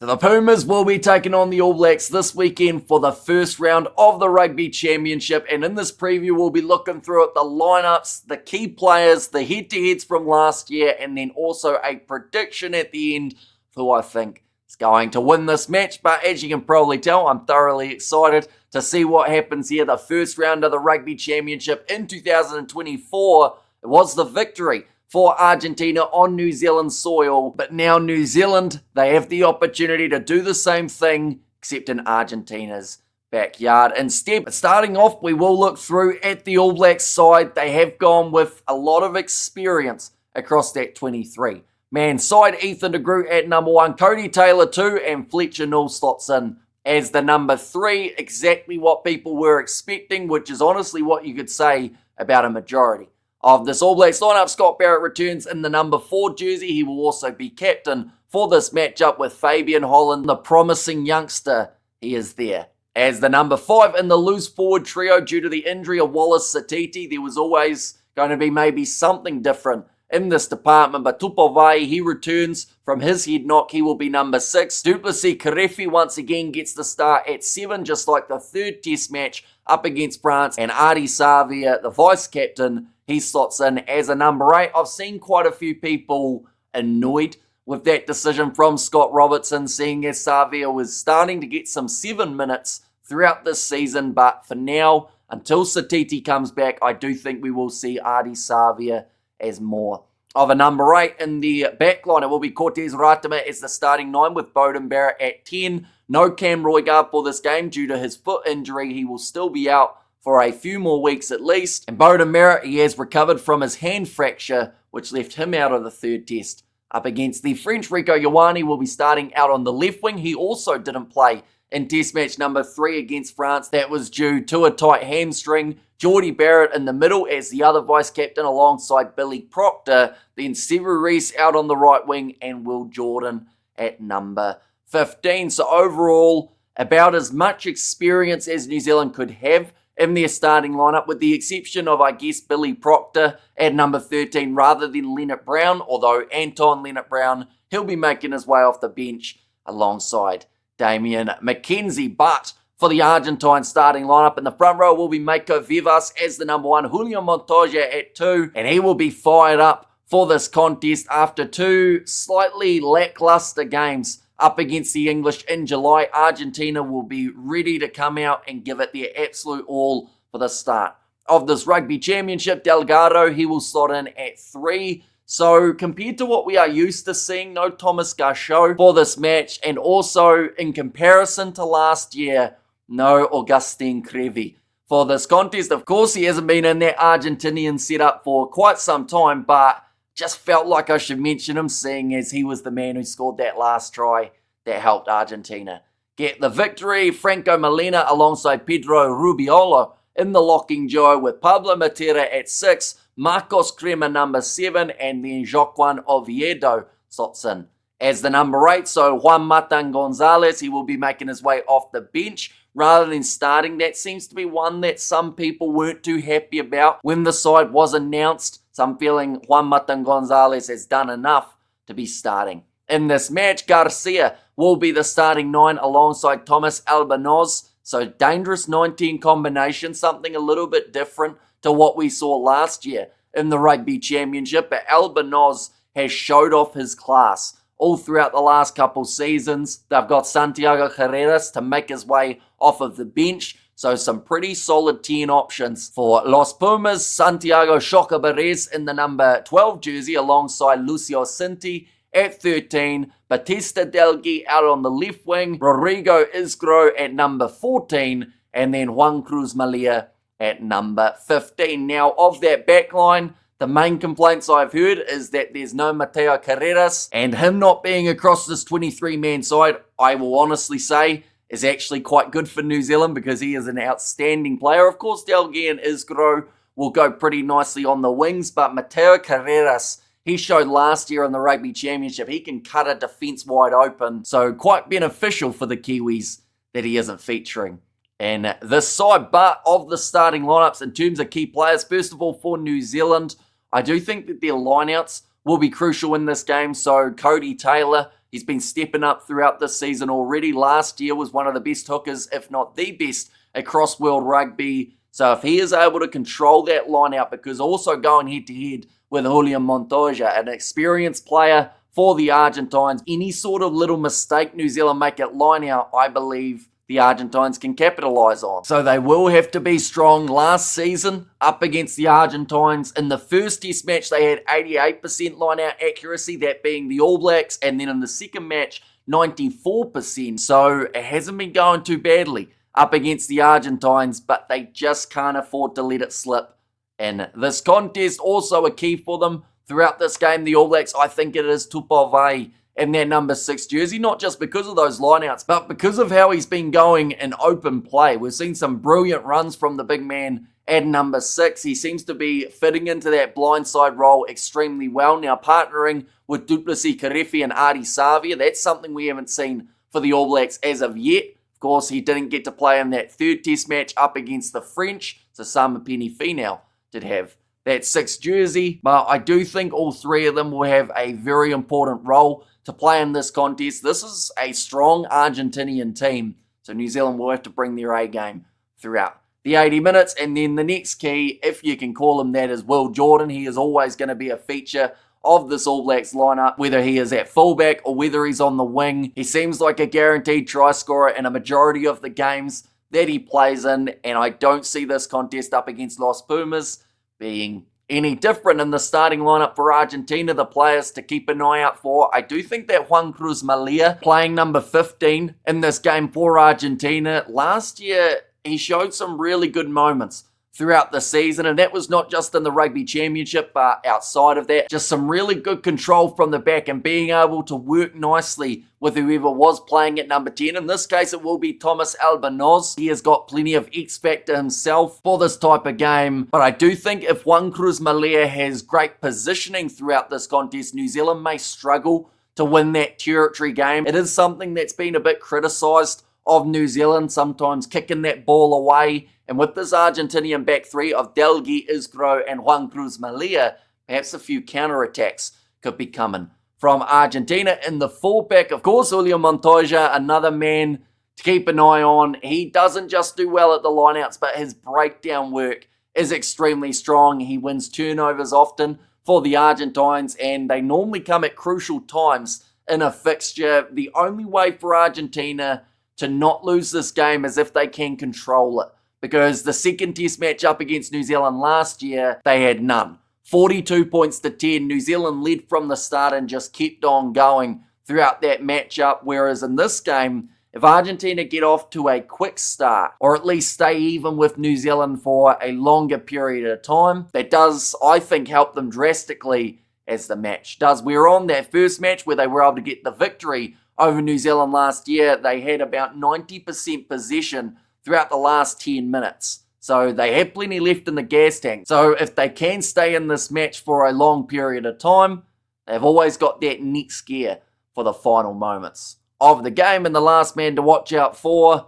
So the Pumas will be taking on the All Blacks this weekend for the first round of the Rugby Championship. And in this preview, we'll be looking through at the lineups, the key players, the head-to-heads from last year, and then also a prediction at the end for who I think is going to win this match. But as you can probably tell, I'm thoroughly excited to see what happens here. The first round of the Rugby Championship in 2024, it was the victory for Argentina on New Zealand soil, but now New Zealand, they have the opportunity to do the same thing, except in Argentina's backyard instead. But starting off, we will look through at the All Blacks side. They have gone with a lot of experience across that 23-man side. Ethan de Groot at number 1, Cody Taylor 2, and Fletcher Null slots in as the number 3. Exactly what people were expecting, which is honestly what you could say about a majority of this All Blacks lineup. Scott Barrett returns in the number 4 jersey. He will also be captain for this matchup with Fabian Holland, the promising youngster. He is there as the number 5 in the loose forward trio due to the injury of Wallace Satiti. There was always going to be maybe something different in this department, but Tupovai, he returns from his head knock. He will be number 6. Duplessis Karefi once again gets the start at 7, just like the third test match up against France. And Ardie Savea, the vice captain, he slots in as a number 8. I've seen quite a few people annoyed with that decision from Scott Robertson, seeing as Savea was starting to get some 7 minutes throughout this season. But for now, until Satiti comes back, I do think we will see Ardie Savea as more of a number 8. In the back line, it will be Cortez Ratama as the starting 9 with Beauden Barrett at 10. No Cam Roigard for this game due to his foot injury. He will still be out for a few more weeks at least. And Beauden Barrett, he has recovered from his hand fracture, which left him out of the third test. Up against the French, Rico Ioane will be starting out on the left wing. He also didn't play in test match number 3 against France. That was due to a tight hamstring. Geordie Barrett in the middle as the other vice-captain alongside Billy Proctor. Then Sevu Reece out on the right wing and Will Jordan at number 15. So overall, about as much experience as New Zealand could have in their starting lineup, with the exception of, I guess, Billy Proctor at number 13 rather than Leonard Brown, although Anton Leonard Brown, he'll be making his way off the bench alongside Damian McKenzie. But for the Argentine starting lineup in the front row will be Mako Vivas as the number 1, Julio Montoya at 2, and he will be fired up for this contest after 2 slightly lackluster games up against the English in July. Argentina will be ready to come out and give it their absolute all for the start of this Rugby Championship. Delgado, he will slot in at 3. So compared to what we are used to seeing, no Thomas Garchot for this match. And also in comparison to last year, no Augustin Crevi for this contest. Of course, he hasn't been in that Argentinian setup for quite some time, but just felt like I should mention him, seeing as he was the man who scored that last try that helped Argentina get the victory. Franco Molina alongside Pedro Rubiolo in the locking duo with Pablo Matera at 6, Marcos Crema number 7, and then Joaquin Oviedo slots in as the number 8. So Juan Matan Gonzalez, he will be making his way off the bench rather than starting. That seems to be one that some people weren't too happy about when the side was announced. Some feeling Juan Matan Gonzalez has done enough to be starting in this match. Garcia will be the starting 9 alongside Thomas Albanoz. So dangerous 19 combination, something a little bit different to what we saw last year in the Rugby Championship. But Albanoz has showed off his class all throughout the last couple seasons. They've got Santiago Carreras to make his way off of the bench. So some pretty solid 10 options for Los Pumas. Santiago Chocabarez in the number 12 jersey alongside Lucio Cinti at 13. Batista Delgui out on the left wing. Rodrigo Isgro at number 14. And then Juan Cruz Malia at number 15. Now, of that backline, the main complaints I've heard is that there's no Mateo Carreras, and him not being across this 23-man side, I will honestly say, is actually quite good for New Zealand because he is an outstanding player. Of course, Delgui and Isgro will go pretty nicely on the wings, but Mateo Carreras, he showed last year in the Rugby Championship, he can cut a defence wide open, so quite beneficial for the Kiwis that he isn't featuring in this side. But of the starting lineups in terms of key players, first of all for New Zealand, I do think that their lineouts will be crucial in this game. So Cody Taylor, He's been stepping up throughout this season already. Last year was one of the best hookers, if not the best, across world rugby. So if he is able to control that line out, because also going head-to-head with Julian Montoya, an experienced player for the Argentines, any sort of little mistake New Zealand make at line out, I believe the Argentines can capitalise on. So they will have to be strong. Last season, up against the Argentines, in the first test match, they had 88% line-out accuracy, that being the All Blacks, and then in the second match, 94%. So it hasn't been going too badly up against the Argentines, but they just can't afford to let it slip. And this contest, also a key for them throughout this game, the All Blacks, I think it is Tupavai in their number 6 jersey, not just because of those lineouts, but because of how he's been going in open play. We've seen some brilliant runs from the big man at number 6. He seems to be fitting into that blindside role extremely well. Now partnering with Duplessis Karefi and Artie Savia, that's something we haven't seen for the All Blacks as of yet. Of course, he didn't get to play in that third test match up against the French, so Sama Penny-Finau did have that 6th jersey, but I do think all three of them will have a very important role to play in this contest. This is a strong Argentinian team, so New Zealand will have to bring their A game throughout the 80 minutes. And then the next key, if you can call him that, is Will Jordan. He is always going to be a feature of this All Blacks lineup, whether he is at fullback or whether he's on the wing. He seems like a guaranteed try scorer in a majority of the games that he plays in, and I don't see this contest up against Los Pumas being any different in the starting lineup for Argentina. The players to keep an eye out for, I do think that Juan Cruz Malia, playing number 15 in this game for Argentina, last year he showed some really good moments throughout the season, and that was not just in the Rugby Championship, but outside of that, just some really good control from the back and being able to work nicely with whoever was playing at number 10. In this case, it will be Thomas Albanoz. He has got plenty of X factor himself for this type of game, but I do think if Juan Cruz Malia has great positioning throughout this contest, New Zealand may struggle to win that territory game. It is something that's been a bit criticised of New Zealand, sometimes kicking that ball away. And with this Argentinian back three of Delgui, Isgro, and Juan Cruz Malia, perhaps a few counterattacks could be coming from Argentina. In the fullback, of course, Julian Montoya, another man to keep an eye on. He doesn't just do well at the lineouts, but his breakdown work is extremely strong. He wins turnovers often for the Argentines, and they normally come at crucial times in a fixture. The only way for Argentina to not lose this game is if they can control it, because the second test match up against New Zealand last year, they had none. 42 points to 10. New Zealand led from the start and just kept on going throughout that matchup, whereas in this game, if Argentina get off to a quick start, or at least stay even with New Zealand for a longer period of time, that does, I think, help them drastically as the match does. We were on that first match where they were able to get the victory over New Zealand last year. They had about 90% possession throughout the last 10 minutes. So they have plenty left in the gas tank. So if they can stay in this match for a long period of time, they've always got that next gear for the final moments of the game. And the last man to watch out for,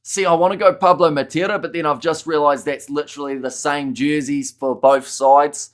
see, I want to go Pablo Matera, but then I've just realised that's literally the same jerseys for both sides.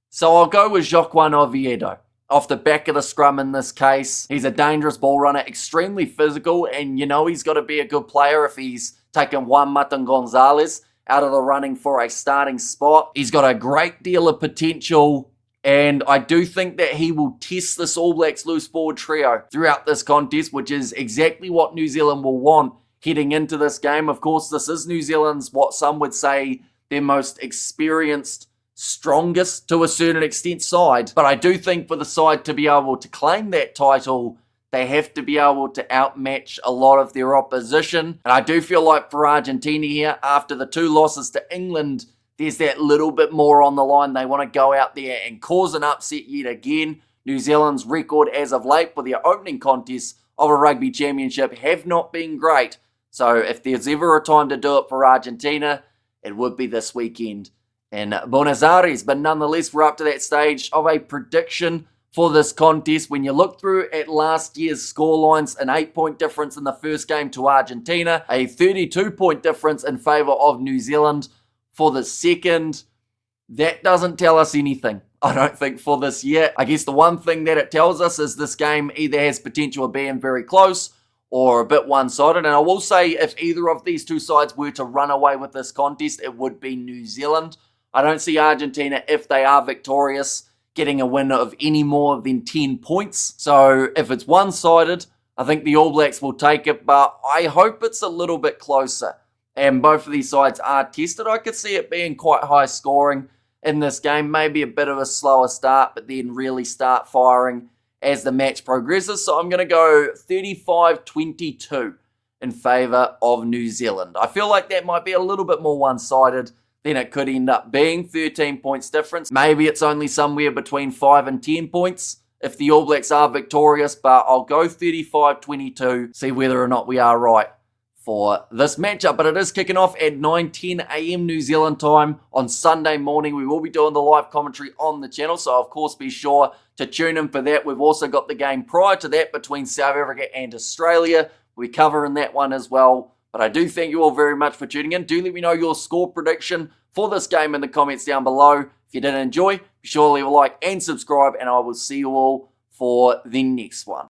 So I'll go with Joaquin Oviedo off the back of the scrum in this case. He's a dangerous ball runner, extremely physical, and you know he's got to be a good player if he's taken Juan Matan Gonzalez out of the running for a starting spot. He's got a great deal of potential, and I do think that he will test this All Blacks loose forward trio throughout this contest, which is exactly what New Zealand will want heading into this game. Of course, this is New Zealand's, what some would say, their most experienced, strongest to a certain extent side, but I do think for the side to be able to claim that title, they have to be able to outmatch a lot of their opposition. And I do feel like for Argentina here, after the 2 losses to England, there's that little bit more on the line. They want to go out there and cause an upset yet again. New Zealand's record as of late for their opening contests of a Rugby Championship have not been great. So if there's ever a time to do it for Argentina, it would be this weekend in Buenos Aires. But nonetheless, we're up to that stage of a prediction for this contest. When you look through at last year's scorelines, an 8-point difference in the first game to Argentina, a 32-point difference in favour of New Zealand for the second, that doesn't tell us anything. I don't think, for this year. I guess the one thing that it tells us is this game either has potential of being very close or a bit one-sided. And I will say, if either of these two sides were to run away with this contest, it would be New Zealand. I don't see Argentina, if they are victorious, getting a win of any more than 10 points. So if it's one-sided, I think the All Blacks will take it, but I hope it's a little bit closer. And both of these sides are tested. I could see it being quite high scoring in this game. Maybe a bit of a slower start, but then really start firing as the match progresses. So I'm going to go 35-22 in favour of New Zealand. I feel like that might be a little bit more one-sided than it could end up being. 13 points difference. Maybe it's only somewhere between 5 and 10 points if the All Blacks are victorious, but I'll go 35-22, see whether or not we are right for this matchup. But it is kicking off at 9:10 a.m. New Zealand time on Sunday morning. We will be doing the live commentary on the channel, so of course be sure to tune in for that. We've also got the game prior to that between South Africa and Australia. We're covering that one as well. But I do thank you all very much for tuning in. Do let me know your score prediction for this game in the comments down below. If you did enjoy, be sure to leave a like and subscribe, and I will see you all for the next one.